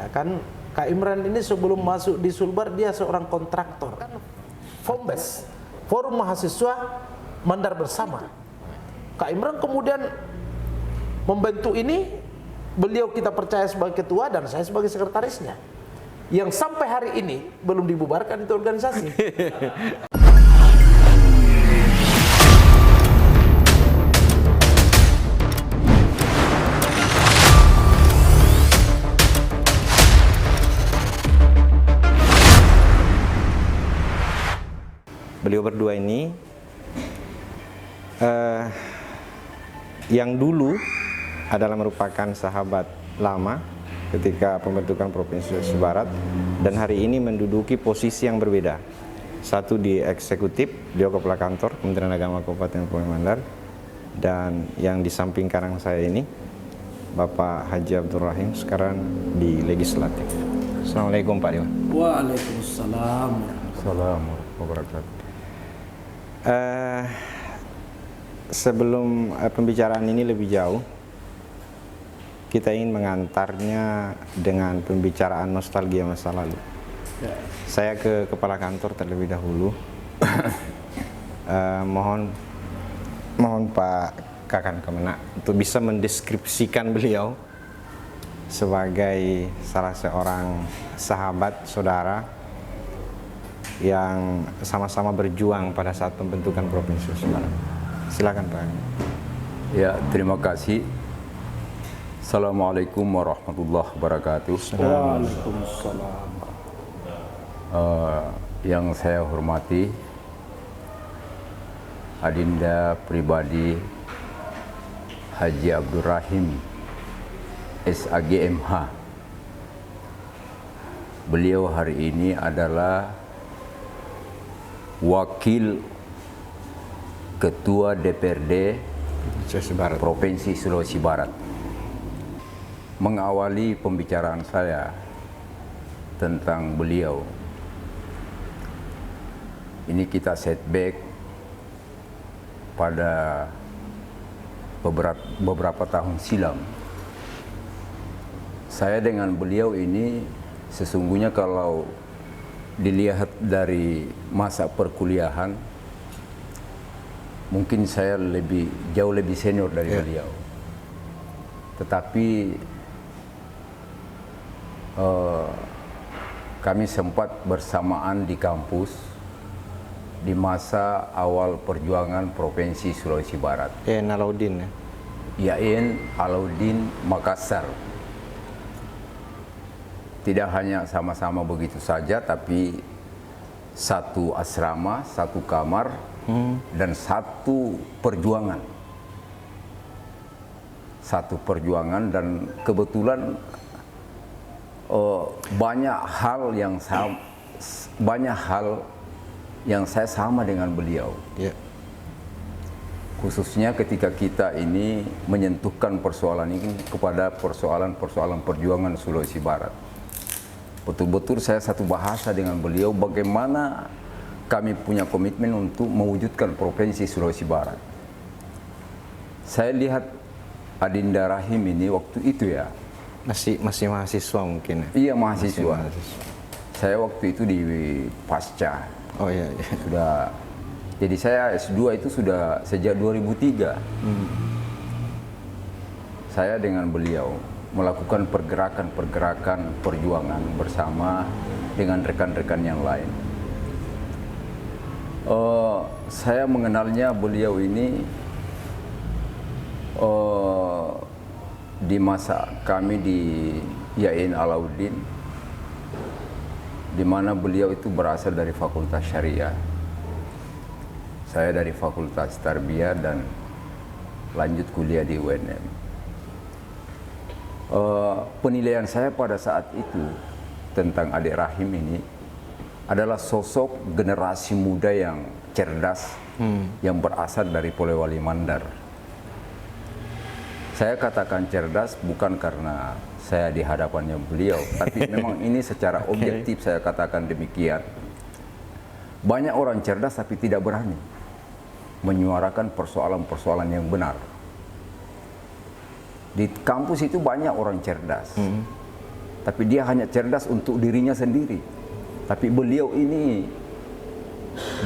Kan Kak Imran ini sebelum masuk di Sulbar dia seorang kontraktor. Kan FOMBES, Forum Mahasiswa Mandar Bersama. Kak Imran kemudian membentuk ini, beliau kita percaya sebagai ketua dan saya sebagai sekretarisnya. Yang sampai hari ini belum dibubarkan itu organisasi. Beliau berdua ini yang dulu adalah merupakan sahabat lama ketika pembentukan Provinsi Sulawesi Barat dan hari ini menduduki posisi yang berbeda. Satu di eksekutif, beliau kepala kantor Kementerian Agama Kabupaten Pulau Mandar, dan yang di samping kanan saya ini Bapak Haji Abdul Rahim sekarang di legislatif. Assalamualaikum Pak Dewan. Waalaikumsalam. Assalamualaikum warahmatullahi wabarakatuh. Sebelum pembicaraan ini lebih jauh, kita ingin mengantarnya dengan pembicaraan nostalgia masa lalu. Saya ke kepala kantor terlebih dahulu. Mohon Pak Kakan Kemenak untuk bisa mendeskripsikan beliau sebagai salah seorang sahabat saudara yang sama-sama berjuang pada saat pembentukan Provinsi Sulawesi Barat. Silakan Pak. Ya, terima kasih. Assalamualaikum warahmatullahi wabarakatuh. Waalaikumsalam. Yang saya hormati Adinda pribadi Haji Abdul Rahim SAGMH. Beliau hari ini adalah Wakil Ketua DPRD Provinsi Sulawesi Barat. Mengawali pembicaraan saya tentang beliau, ini kita setback pada beberapa tahun silam. Saya dengan beliau ini sesungguhnya kalau dilihat dari masa perkuliahan, mungkin saya jauh lebih senior dari beliau. Tetapi kami sempat bersamaan di kampus di masa awal perjuangan Provinsi Sulawesi Barat. Alauddin ya? Yain Alauddin Makassar. Tidak hanya sama-sama begitu saja, tapi satu asrama, satu kamar, dan satu perjuangan. Satu perjuangan, dan kebetulan banyak hal yang saya sama dengan beliau. Yeah. Khususnya ketika kita ini menyentuhkan persoalan ini kepada persoalan-persoalan perjuangan Sulawesi Barat. Betul-betul saya satu bahasa dengan beliau bagaimana kami punya komitmen untuk mewujudkan Provinsi Sulawesi Barat. Saya lihat Adinda Rahim ini waktu itu ya. Masih mahasiswa mungkin. Iya, mahasiswa. Mahasiswa. Saya waktu itu di pasca. Oh iya. Sudah. Jadi saya S2 itu sudah sejak 2003. Saya dengan beliau melakukan pergerakan perjuangan bersama dengan rekan-rekan yang lain. Saya mengenalnya beliau ini di masa kami di Yain Alauddin, di mana beliau itu berasal dari Fakultas Syariah. Saya dari Fakultas Tarbiyah dan lanjut kuliah di UNM. Penilaian saya pada saat itu tentang Adik Rahim ini adalah sosok generasi muda yang cerdas, yang berasal dari Polewali Mandar. Saya katakan cerdas bukan karena saya di hadapannya beliau, tapi memang ini secara objektif saya katakan demikian. Banyak orang cerdas tapi tidak berani menyuarakan persoalan-persoalan yang benar. Di kampus itu banyak orang cerdas, tapi dia hanya cerdas untuk dirinya sendiri. Tapi beliau ini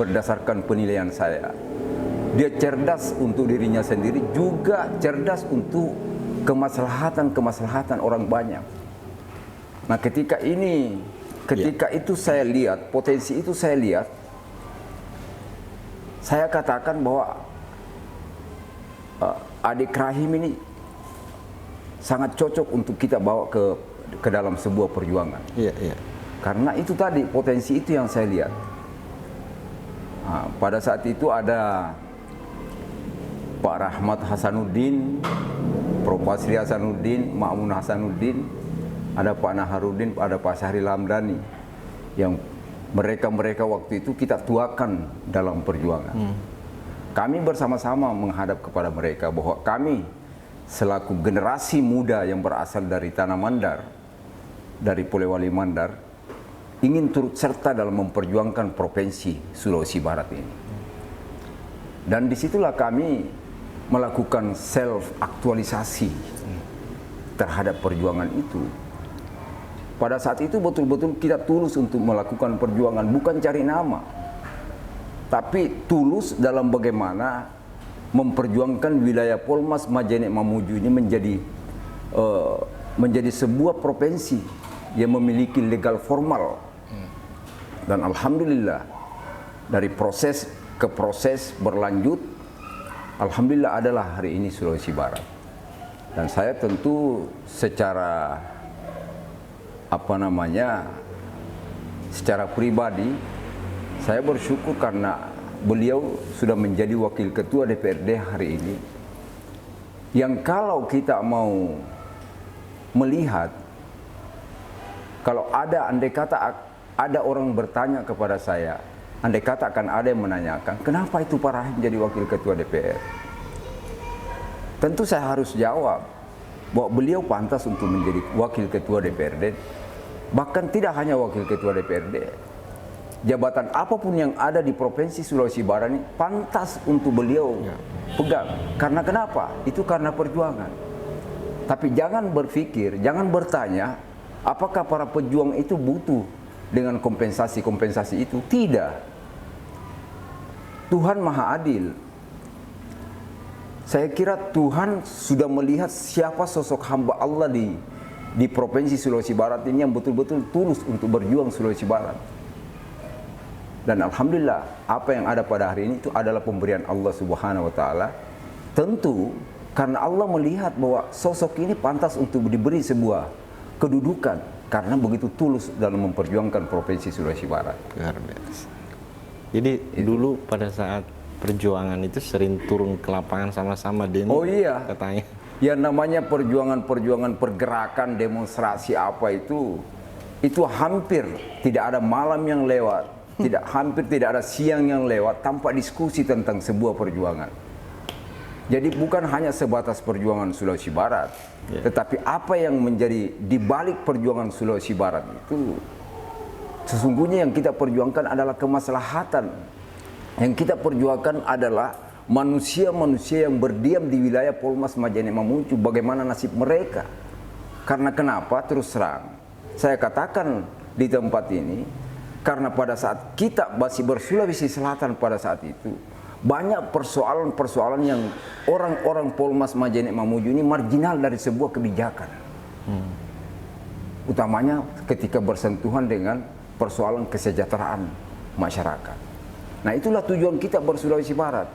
berdasarkan penilaian saya, dia cerdas untuk dirinya sendiri, juga cerdas untuk kemaslahatan orang banyak. Nah, ketika itu saya lihat, potensi itu saya lihat, saya katakan bahwa adik Rahim ini sangat cocok untuk kita bawa ke dalam sebuah perjuangan. Karena itu tadi, potensi itu yang saya lihat. Nah, pada saat itu ada Pak Rahmat Hasanuddin, Prof. Basri Hasanuddin, Ma'mun Hasanuddin, ada Pak Naharudin, ada Pak Syahril Hamdani, yang mereka waktu itu kita tuakan dalam perjuangan. Kami bersama-sama menghadap kepada mereka bahwa kami selaku generasi muda yang berasal dari Tanah Mandar, dari Polewali Mandar, ingin turut serta dalam memperjuangkan provinsi Sulawesi Barat ini. Dan disitulah kami melakukan self-aktualisasi terhadap perjuangan itu. Pada saat itu betul-betul kita tulus untuk melakukan perjuangan, bukan cari nama, tapi tulus dalam bagaimana memperjuangkan wilayah Polmas Majene Mamuju ini menjadi sebuah provinsi yang memiliki legal formal. Dan alhamdulillah dari proses ke proses berlanjut, alhamdulillah adalah hari ini Sulawesi Barat. Dan saya tentu secara secara pribadi saya bersyukur karena beliau sudah menjadi wakil ketua DPRD hari ini, yang kalau kita mau melihat, kalau andai kata ada orang bertanya kepada saya, andai kata akan ada yang menanyakan, kenapa itu Pak Rahim jadi wakil ketua DPR? Tentu saya harus jawab bahwa beliau pantas untuk menjadi wakil ketua DPRD. Bahkan tidak hanya wakil ketua DPRD, jabatan apapun yang ada di Provinsi Sulawesi Barat ini pantas untuk beliau pegang. Karena kenapa? Itu karena perjuangan. Tapi jangan berpikir, jangan bertanya, apakah para pejuang itu butuh dengan kompensasi itu? Tidak. Tuhan Maha Adil. Saya kira Tuhan sudah melihat siapa sosok hamba Allah di Provinsi Sulawesi Barat ini yang betul-betul tulus untuk berjuang Sulawesi Barat. Dan alhamdulillah apa yang ada pada hari ini itu adalah pemberian Allah Subhanahu wa taala. Tentu karena Allah melihat bahwa sosok ini pantas untuk diberi sebuah kedudukan karena begitu tulus dalam memperjuangkan Provinsi Sulawesi Barat. Luar biasa. Jadi dulu pada saat perjuangan itu sering turun ke lapangan sama-sama demo. Oh iya, katanya. Ya namanya perjuangan pergerakan, demonstrasi apa itu hampir tidak ada malam yang lewat, hampir tidak ada siang yang lewat tanpa diskusi tentang sebuah perjuangan. Jadi bukan hanya sebatas perjuangan Sulawesi Barat, tetapi apa yang menjadi di balik perjuangan Sulawesi Barat itu sesungguhnya yang kita perjuangkan adalah kemaslahatan. Yang kita perjuangkan adalah manusia-manusia yang berdiam di wilayah Polmas Majene Mamuju, bagaimana nasib mereka. Karena kenapa? Terus terang saya katakan di tempat ini, karena pada saat kita masih berSulawesi Selatan pada saat itu, banyak persoalan-persoalan yang orang-orang Polmas Majene Mamuju ini marginal dari sebuah kebijakan. Utamanya ketika bersentuhan dengan persoalan kesejahteraan masyarakat. Nah, itulah tujuan kita berSulawesi Barat.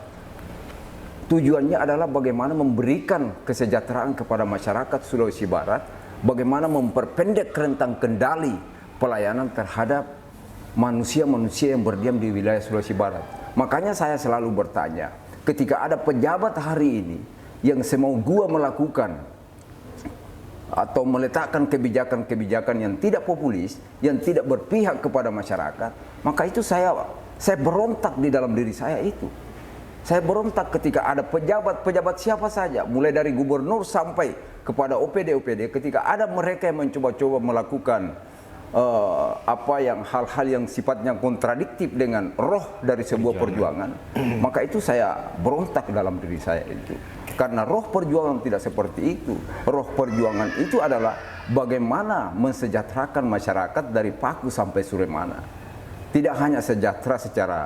Tujuannya adalah bagaimana memberikan kesejahteraan kepada masyarakat Sulawesi Barat, bagaimana memperpendek rentang kendali pelayanan terhadap manusia-manusia yang berdiam di wilayah Sulawesi Barat. Makanya saya selalu bertanya, ketika ada pejabat hari ini yang semau gua melakukan atau meletakkan kebijakan-kebijakan yang tidak populis, yang tidak berpihak kepada masyarakat, maka itu saya berontak di dalam diri saya itu. Saya berontak ketika ada pejabat siapa saja, mulai dari gubernur sampai kepada OPD-OPD, ketika ada mereka yang mencoba-coba melakukan hal-hal yang sifatnya kontradiktif dengan roh dari sebuah perjuangan, maka itu saya berontak dalam diri saya itu. Karena roh perjuangan tidak seperti itu. Roh perjuangan itu adalah bagaimana mensejahterakan masyarakat dari Paku sampai Suremana. Tidak hanya sejahtera secara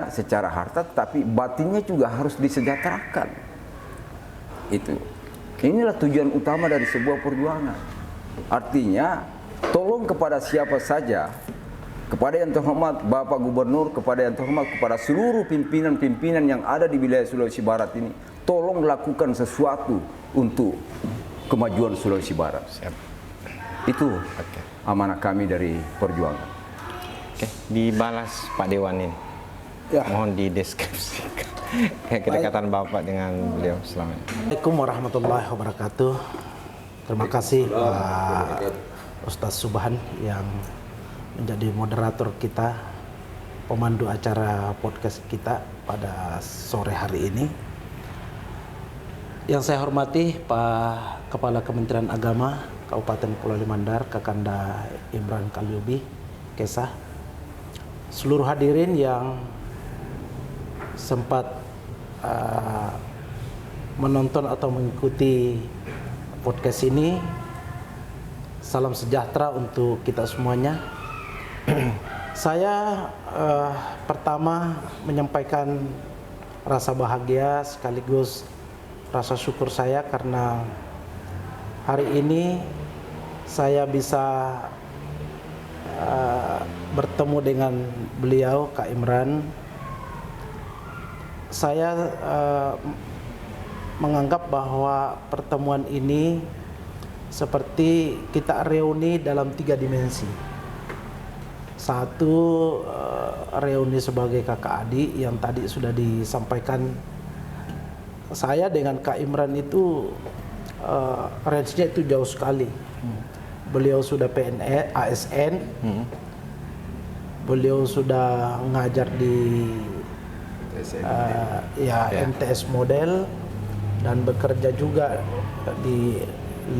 secara harta, tapi batinnya juga harus disejahterakan. Itu. Inilah tujuan utama dari sebuah perjuangan. Artinya, tolong kepada siapa saja, kepada yang terhormat Bapak Gubernur, kepada yang terhormat kepada seluruh pimpinan-pimpinan yang ada di wilayah Sulawesi Barat ini, tolong lakukan sesuatu untuk kemajuan Sulawesi Barat. Siap. Itu amanah kami dari perjuangan. Oke, dibalas Pak Dewan ini. Ya. Mohon dideskripsikan kedekatan Bapak dengan beliau selama ini. Assalamualaikum warahmatullahi wabarakatuh. Terima kasih Pak Ustadz Subhan yang menjadi moderator kita, pemandu acara podcast kita pada sore hari ini. Yang saya hormati Pak Kepala Kementerian Agama Kabupaten Pulau Limandar, Kakanda Imran Kalyubi, Kesah, seluruh hadirin yang sempat menonton atau mengikuti podcast ini, salam sejahtera untuk kita semuanya. Saya pertama menyampaikan rasa bahagia sekaligus rasa syukur saya karena hari ini saya bisa bertemu dengan beliau, Kak Imran. Saya menganggap bahwa pertemuan ini seperti kita reuni dalam 3 dimensi. Satu, reuni sebagai kakak adik yang tadi sudah disampaikan. Saya dengan Kak Imran itu range-nya itu jauh sekali. Beliau sudah PNS, ASN, beliau sudah ngajar di MTS model dan bekerja juga di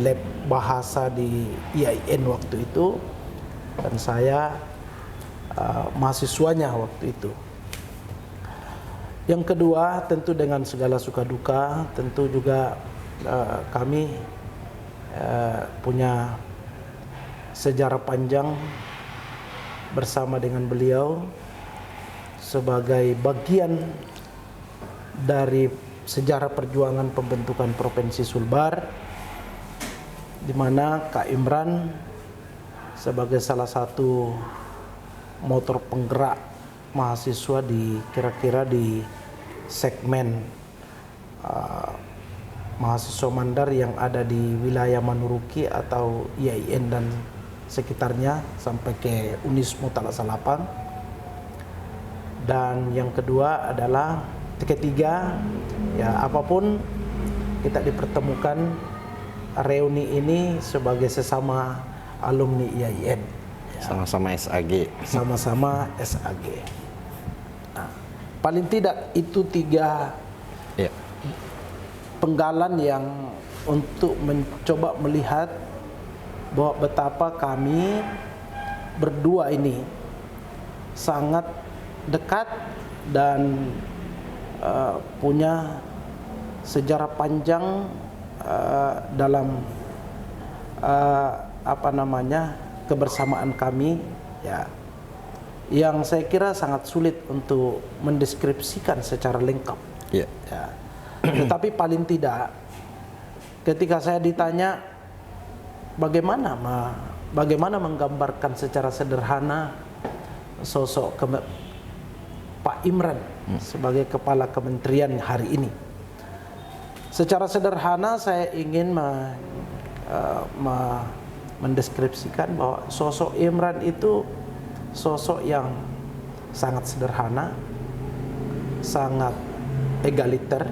lab bahasa di IAIN waktu itu, dan saya mahasiswanya waktu itu. Yang kedua, tentu dengan segala suka duka, tentu juga kami punya sejarah panjang bersama dengan beliau sebagai bagian dari sejarah perjuangan pembentukan Provinsi Sulbar, di mana Kak Imran sebagai salah satu motor penggerak mahasiswa di kira-kira di segmen mahasiswa Mandar yang ada di wilayah Manuruki atau IAIN dan sekitarnya sampai ke Unismu Talasalapang. Dan yang kedua adalah ketiga, ya apapun kita dipertemukan reuni ini sebagai sesama alumni IAIN, Sama-sama SAG. sama-sama SAG. Nah, paling tidak itu 3 penggalan yang untuk mencoba melihat bahwa betapa kami berdua ini sangat dekat dan punya sejarah panjang dalam kebersamaan kami, ya, yang saya kira sangat sulit untuk mendeskripsikan secara lengkap. Ya. Tetapi paling tidak ketika saya ditanya bagaimana menggambarkan secara sederhana sosok Pak Imran sebagai kepala kementerian hari ini, secara sederhana saya ingin mendeskripsikan bahwa sosok Imran itu sosok yang sangat sederhana, sangat egaliter,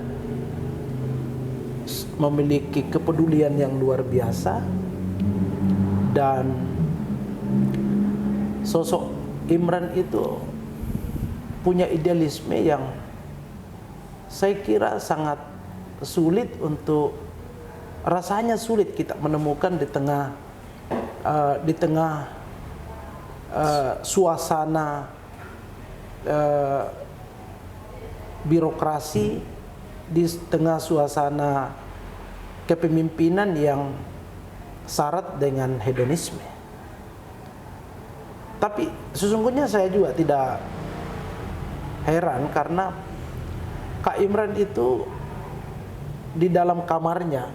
memiliki kepedulian yang luar biasa, dan sosok Imran itu punya idealisme yang saya kira sangat sulit kita menemukan di tengah di tengah suasana birokrasi, di tengah suasana kepemimpinan yang syarat dengan hedonisme. Tapi sesungguhnya saya juga tidak heran karena Kak Imran itu di dalam kamarnya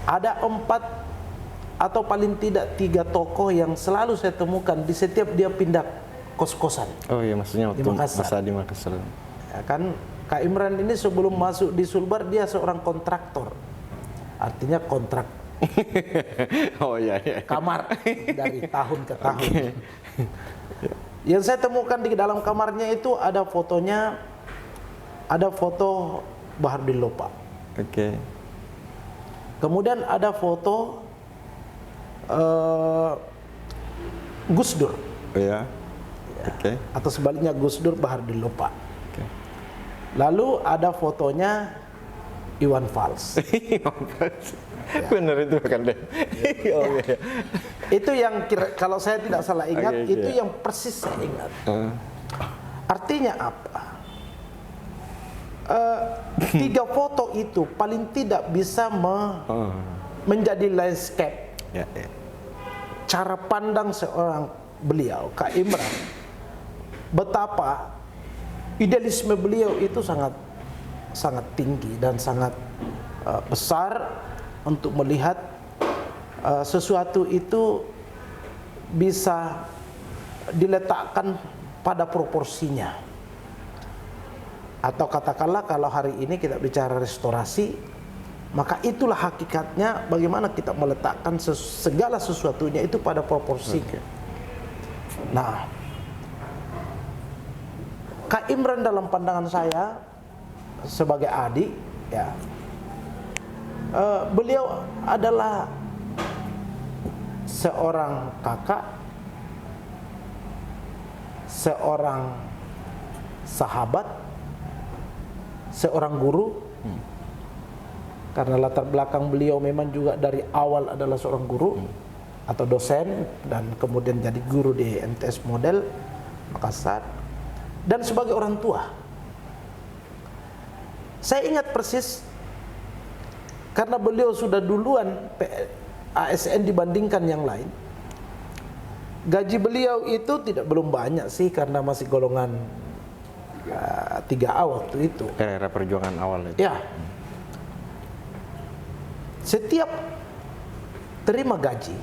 ada 4 atau paling tidak 3 tokoh yang selalu saya temukan di setiap dia pindah kos-kosan. Oh iya, maksudnya waktu Di Makassar. masa di Makassar. Ya kan, Kak Imran ini sebelum masuk di Sulbar dia seorang kontraktor. Artinya kontrak Oh iya, iya. kamar dari tahun ke tahun. Yang saya temukan di dalam kamarnya itu ada fotonya, ada foto Bahardin Lopa. Oke. Kemudian ada foto Gus Dur, Oh ya. Oke. atau sebaliknya Gus Dur Bahardin Lopa. Oke. Lalu ada fotonya Iwan Fals. Bener itu kan deh. Oh iya. Itu yang kalau saya tidak salah ingat, Oke, itu oke. yang persis saya ingat. Artinya apa? 3 foto itu paling tidak bisa menjadi landscape Ya, ya. cara pandang seorang beliau, Kak Imran, betapa idealisme beliau itu sangat tinggi dan sangat besar untuk melihat sesuatu itu bisa diletakkan pada proporsinya. Atau katakanlah kalau hari ini kita bicara restorasi, maka itulah hakikatnya bagaimana kita meletakkan segala sesuatunya itu pada proporsinya. Nah, Kak Imran dalam pandangan saya sebagai adik, ya, beliau adalah seorang kakak, seorang sahabat, seorang guru. Karena latar belakang beliau memang juga dari awal adalah seorang guru atau dosen, dan kemudian jadi guru di MTS Model Makassar, dan sebagai orang tua. Saya ingat persis karena beliau sudah duluan ASN dibandingkan yang lain. Gaji beliau itu belum banyak sih, karena masih golongan 3A waktu itu. Era perjuangan awal itu. Ya. Setiap terima gaji,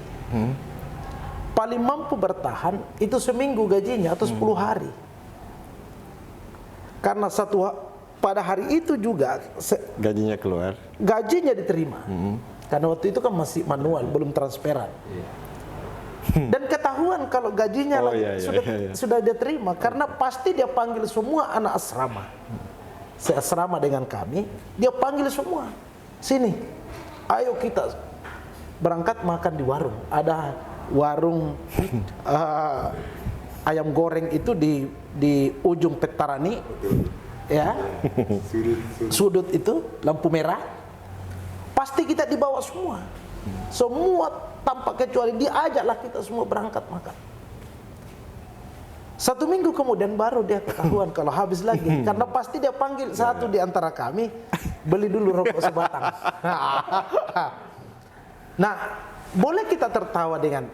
paling mampu bertahan itu seminggu gajinya atau 10 hari. Karena pada hari itu juga Gajinya keluar. gajinya diterima. Karena waktu itu kan masih manual, belum transparan. Dan ketahuan kalau gajinya sudah dia terima, karena pasti dia panggil semua anak asrama. Seasrama dengan kami, dia panggil semua. Sini, ayo kita berangkat makan di warung. Ada warung ayam goreng itu di ujung Petarani, ya, sudut itu lampu merah. Pasti kita dibawa semua, tanpa kecuali diajaklah kita semua berangkat makan. 1 minggu kemudian baru dia ketahuan kalau habis lagi, karena pasti dia panggil satu di antara kami, beli dulu rokok sebatang. Nah, boleh kita tertawa dengan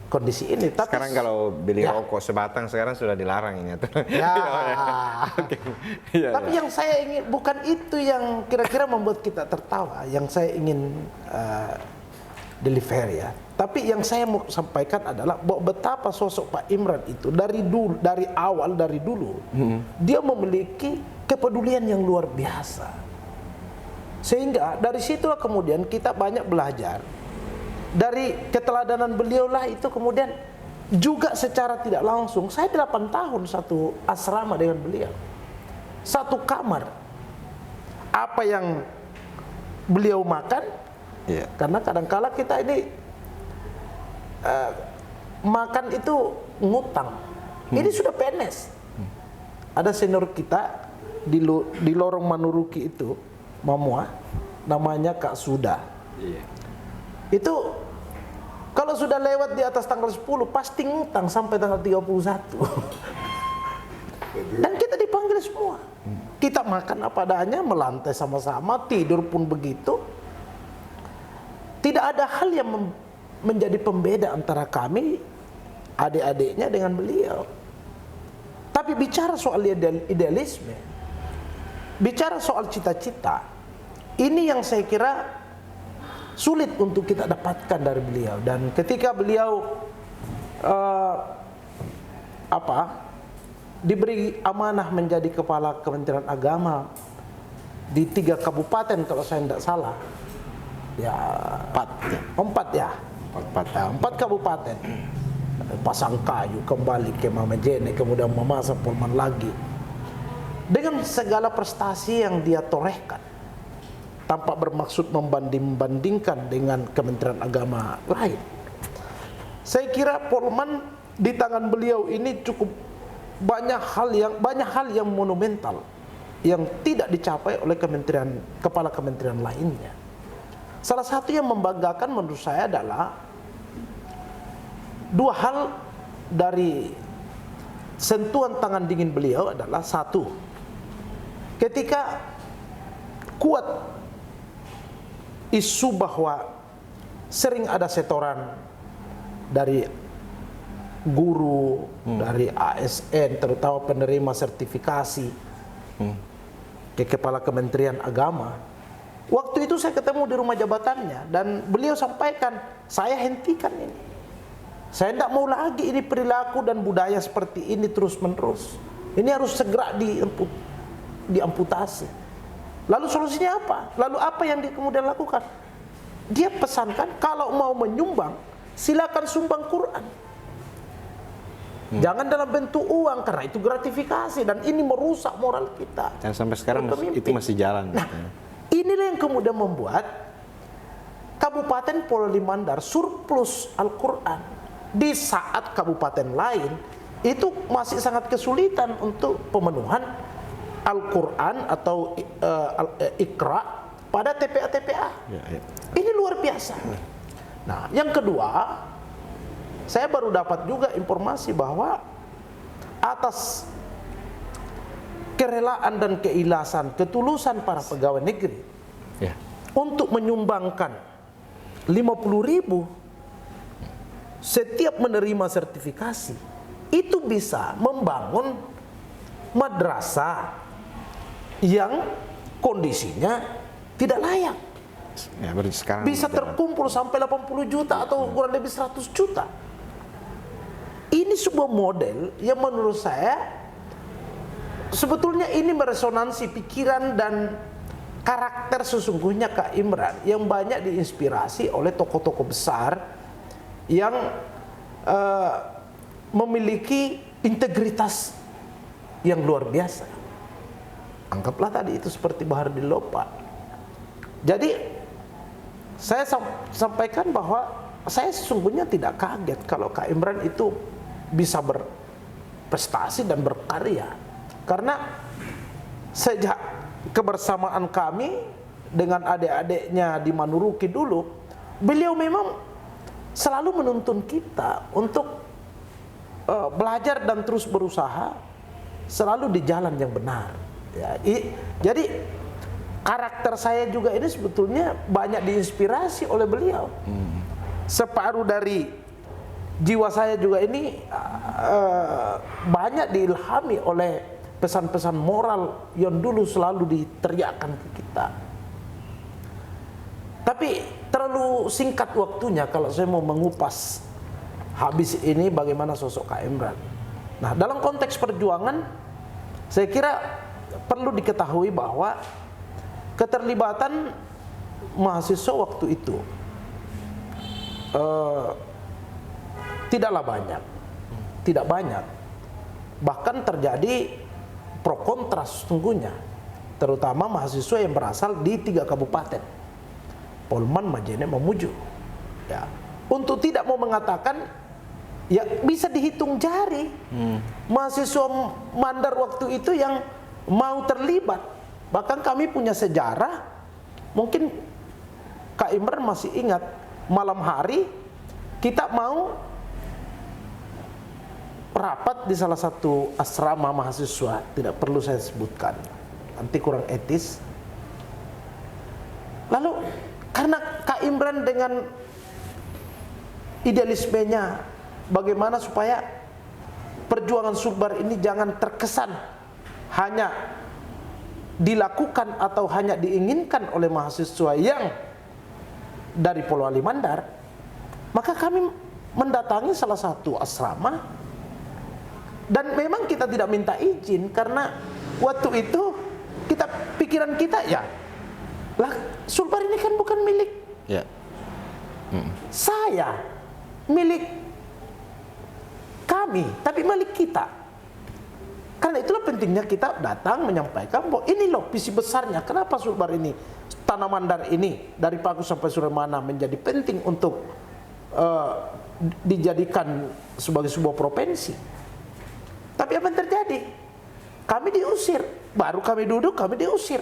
kondisi ini, tapi Sekarang kalau beli rokok sebatang sekarang sudah dilarang ini. ya. Iya, Tapi yang saya ingin, bukan itu yang kira-kira membuat kita tertawa, yang saya ingin deliver ya. Tapi yang saya mau sampaikan adalah betapa sosok Pak Imran itu dari dulu, dari dulu, dia memiliki kepedulian yang luar biasa. Sehingga dari situlah kemudian kita banyak belajar. Dari keteladanan beliau lah itu kemudian juga secara tidak langsung, saya 8 tahun satu asrama dengan beliau, satu kamar. Apa yang beliau makan, karena kadang-kala kita ini makan itu ngutang. Ini sudah PNS. Ada senior kita di lorong Manuruki itu, Mamua, namanya Kak Suda. Itu Kalau sudah lewat di atas tanggal 10 pasti ngutang sampai tanggal 31. Dan kita dipanggil semua. Kita makan apa adanya, melantai sama-sama, tidur pun begitu. Tidak ada hal yang menjadi pembeda antara kami, adik-adiknya dengan beliau. Tapi bicara soal idealisme, bicara soal cita-cita, ini yang saya kira sulit untuk kita dapatkan dari beliau. Dan ketika beliau diberi amanah menjadi kepala Kementerian Agama di 3 kabupaten kalau saya tidak salah, ya 4 kabupaten, Pasangkayu, kembali ke Mamajene, kemudian Mamasa, Polman lagi, dengan segala prestasi yang dia torehkan, tanpa bermaksud membanding-bandingkan dengan Kementerian Agama lain. Saya kira Polman di tangan beliau ini cukup banyak hal yang monumental yang tidak dicapai oleh kepala kementerian lainnya. Salah satu yang membanggakan menurut saya adalah 2 hal dari sentuhan tangan dingin beliau adalah: 1, ketika kuat isu bahwa sering ada setoran dari guru, dari ASN, terutama penerima sertifikasi ke kepala Kementerian Agama. Waktu itu saya ketemu di rumah jabatannya dan beliau sampaikan, saya hentikan ini. Saya tidak mau lagi ini perilaku dan budaya seperti ini terus-menerus. Ini harus segera diamputasi. Lalu solusinya apa? Lalu apa yang dia kemudian lakukan? Dia pesankan kalau mau menyumbang, silakan sumbang Quran. Jangan dalam bentuk uang, karena itu gratifikasi dan ini merusak moral kita. Dan sampai sekarang itu masih jalan. Nah, inilah yang kemudian membuat Kabupaten Polewali Mandar surplus Al-Quran. Di saat kabupaten lain itu masih sangat kesulitan untuk pemenuhan Al-Quran atau Iqra pada TPA-TPA. Ini luar biasa. Nah, yang kedua, saya baru dapat juga informasi bahwa atas kerelaan dan keikhlasan, ketulusan para pegawai negeri untuk menyumbangkan 50.000 setiap menerima sertifikasi, itu bisa membangun madrasah yang kondisinya tidak layak. Ya, sekarang bisa terkumpul sampai 80 juta atau kurang lebih 100 juta. Ini sebuah model yang menurut saya sebetulnya ini meresonansi pikiran dan karakter sesungguhnya Kak Imran yang banyak diinspirasi oleh tokoh-tokoh besar yang memiliki integritas yang luar biasa. Anggaplah tadi itu seperti Bahardin Lopa. Jadi saya sampaikan bahwa saya sesungguhnya tidak kaget kalau Kak Imran itu bisa berprestasi dan berkarya, karena sejak kebersamaan kami dengan adik-adiknya di Manuruki dulu, beliau memang selalu menuntun kita untuk belajar dan terus berusaha selalu di jalan yang benar. Ya, jadi karakter saya juga ini sebetulnya banyak diinspirasi oleh beliau. Separuh dari jiwa saya juga ini banyak diilhami oleh pesan-pesan moral yang dulu selalu diteriakkan ke kita. Tapi terlalu singkat waktunya kalau saya mau mengupas habis ini bagaimana sosok Kak Imran. Nah, dalam konteks perjuangan, saya kira perlu diketahui bahwa keterlibatan mahasiswa waktu itu tidaklah banyak, tidak banyak. Bahkan terjadi pro kontra sesungguhnya, terutama mahasiswa yang berasal di 3 kabupaten. Polman, Majene, Mamuju. Ya, untuk tidak mau mengatakan, ya bisa dihitung jari mahasiswa Mandar waktu itu yang mau terlibat. Bahkan kami punya sejarah, mungkin Kak Imran masih ingat, malam hari kita mau rapat di salah satu asrama mahasiswa, tidak perlu saya sebutkan, nanti kurang etis. Lalu karena Kak Imran dengan idealismenya, bagaimana supaya perjuangan Sulbar ini jangan terkesan hanya dilakukan atau hanya diinginkan oleh mahasiswa yang dari Polewali Mandar, maka kami mendatangi salah satu asrama, dan memang kita tidak minta izin karena waktu itu pikiran kita ya, lah Sulbar ini kan bukan milik saya, milik kami, tapi milik kita. Karena itulah pentingnya kita datang menyampaikan bahwa ini loh visi besarnya. Kenapa Sulbar ini, Tanah Mandar ini dari Paku sampai Suremana menjadi penting untuk dijadikan sebagai sebuah provinsi. Tapi apa yang terjadi? Kami diusir. Baru kami duduk, kami diusir.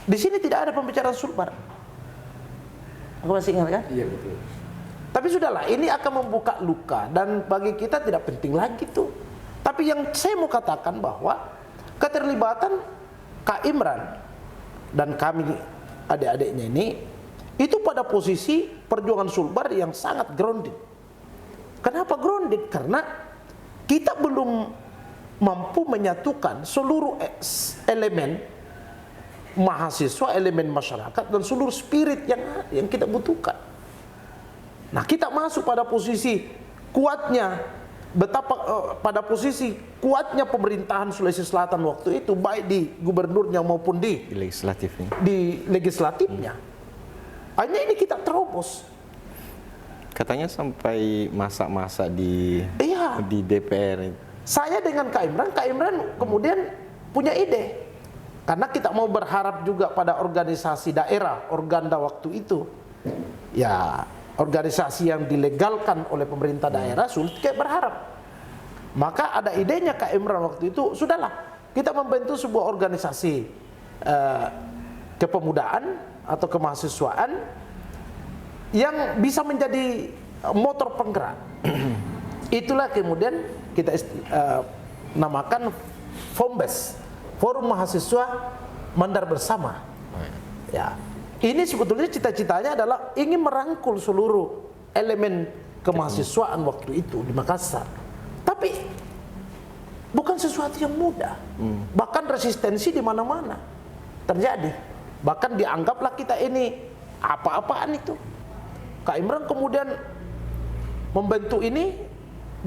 Di sini tidak ada pembicaraan Sulbar. Aku masih ingat kan? Iya betul. Tapi sudahlah, ini akan membuka luka dan bagi kita tidak penting lagi tuh. Tapi yang saya mau katakan bahwa keterlibatan Kak Imran dan kami adik-adiknya ini itu pada posisi perjuangan Sulbar yang sangat grounded. Kenapa grounded? Karena kita belum mampu menyatukan seluruh elemen mahasiswa, elemen masyarakat dan seluruh spirit yang kita butuhkan. Nah, kita masuk pada posisi kuatnya, pada posisi kuatnya pemerintahan Sulawesi Selatan waktu itu, baik di gubernurnya maupun di legislatifnya. Akhirnya ini kita terobos. Katanya sampai masak-masak di DPR. Saya dengan Kak Imran kemudian punya ide. Karena kita mau berharap juga pada organisasi daerah, Organda waktu itu. Ya, organisasi yang dilegalkan oleh pemerintah daerah, sulit kayak berharap. Maka ada idenya Kak Imran waktu itu, sudahlah kita membentuk sebuah organisasi kepemudaan atau kemahasiswaan yang bisa menjadi motor penggerak. Itulah kemudian kita namakan FOMBES, Forum Mahasiswa Mandar Bersama. Ya. Ini sebetulnya cita-citanya adalah ingin merangkul seluruh elemen kemahasiswaan waktu itu di Makassar. Tapi bukan sesuatu yang mudah. Bahkan resistensi di mana-mana terjadi. Bahkan dianggaplah kita ini apa-apaan itu. Kak Imran kemudian membentuk ini,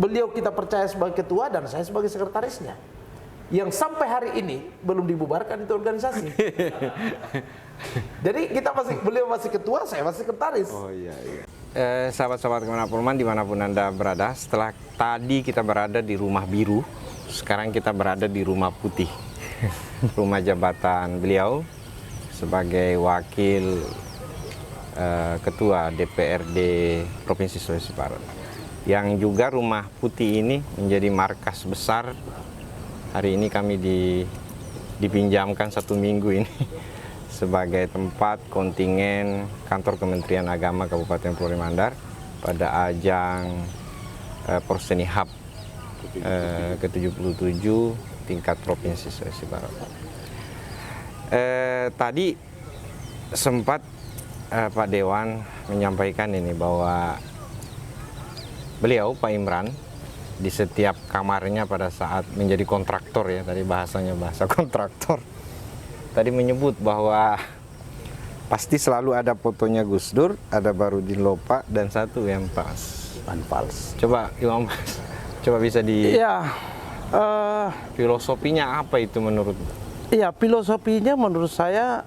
beliau kita percaya sebagai ketua dan saya sebagai sekretarisnya. Yang sampai hari ini belum dibubarkan itu organisasi. Jadi beliau masih ketua, saya masih sekretaris. Oh iya. Sahabat-sahabat Kemenak Polman dimanapun Anda berada, setelah tadi kita berada di rumah biru, sekarang kita berada di rumah putih. Rumah jabatan beliau sebagai wakil ketua DPRD Provinsi Sulawesi Barat. Yang juga rumah putih ini menjadi markas besar. Hari ini kami dipinjamkan 1 minggu ini sebagai tempat kontingen kantor Kementerian Agama Kabupaten Polewali Mandar pada ajang Porseni Hub ke-77 tingkat Provinsi Sulawesi Barat. Tadi sempat Pak Dewan menyampaikan ini bahwa beliau Pak Imran di setiap kamarnya pada saat menjadi kontraktor, ya tadi bahasanya bahasa kontraktor, tadi menyebut bahwa pasti selalu ada fotonya Gus Dur, ada Barudin Lopa, dan satu yang Pals. Coba Imam, coba bisa filosofinya apa itu menurut? Iya, filosofinya menurut saya